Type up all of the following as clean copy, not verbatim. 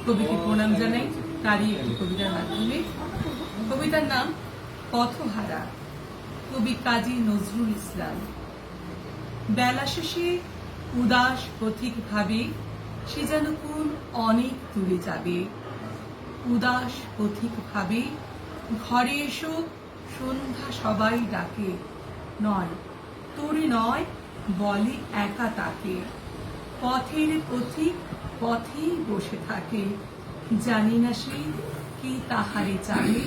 কবিকে প্রণাম জানাই তারই একটি কবিতার মাধ্যমে। কবিতার নাম পথহারা, কবি কাজী নজরুল ইসলাম। বেলা শেষে উদাস পথিক ভাবে সে যেন কোন অনেক দূরে যাবে। উদাস পথিক ভাবে ঘরে এসো, সন্ধ্যা সবাই ডাকে। নয় তোরে নয় বলে একা তাকে। পথের পথিক পথেই বসে থাকে, জানি না সে কি তাহারে চাবে।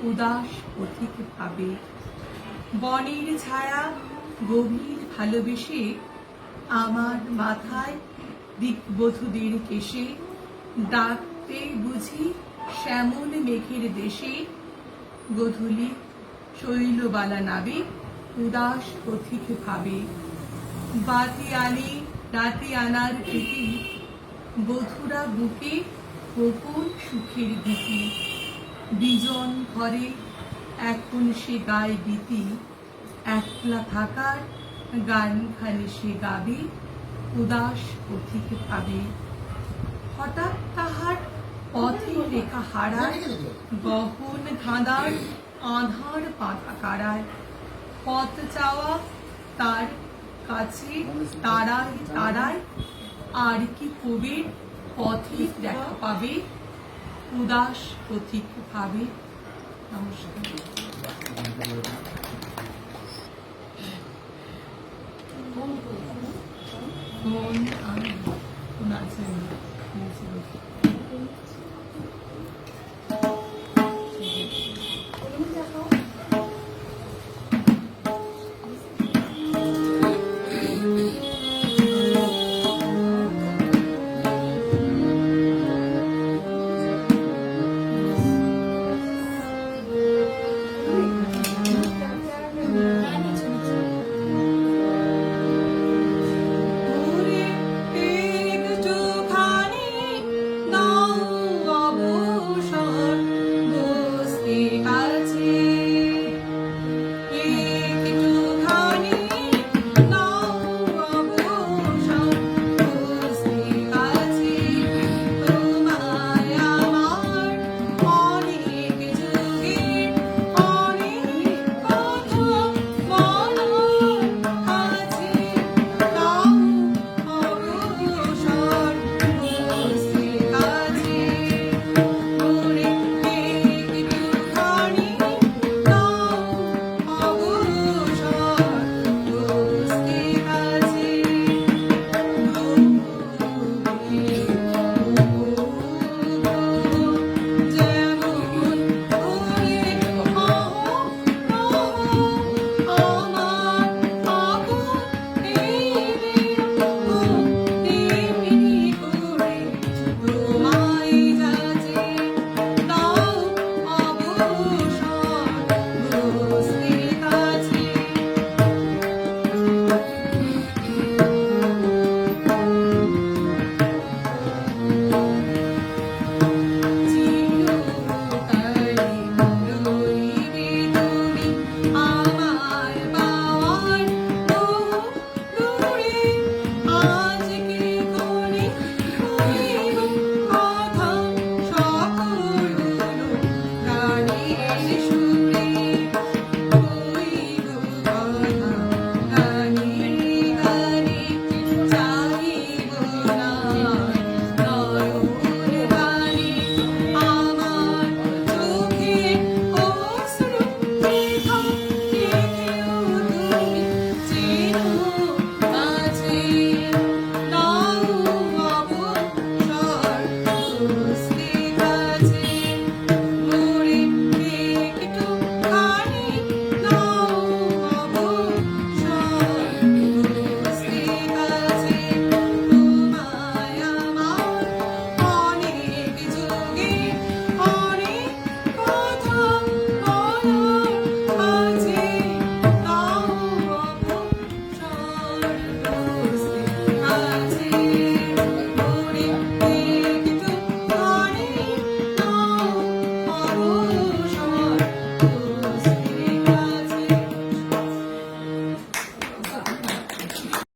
উদাস পথিক ভাবে বনের ছায়া গভীর ভালোবেসে আমার মাথায় দিকবধূদের কেশে। ডাকতে বুঝি শ্যামল মেঘের দেশে, গোধূলি শৈলবালা নাবে উদাস পথিক ভাবে। বাতি আনি রাতে আনার প্রীতি, বধুরা বুকে গোপন সুখের গীতি। বিজন ঘরে এখন সে গায় গীতি, একলা থাকার গানখানি সে গাবে। উদাস পথিক ভাবে হঠাৎ তাহার পথে রেখা হারায়, গহন ধাঁধার আধার বাঁধা কারায়। পথ চাওয়া তার কাছে তারায় তারায়, আর কি কবির পথে দেখা পাবে। উদাস পথিক ভাবে। নমস্কার। কোন আছে?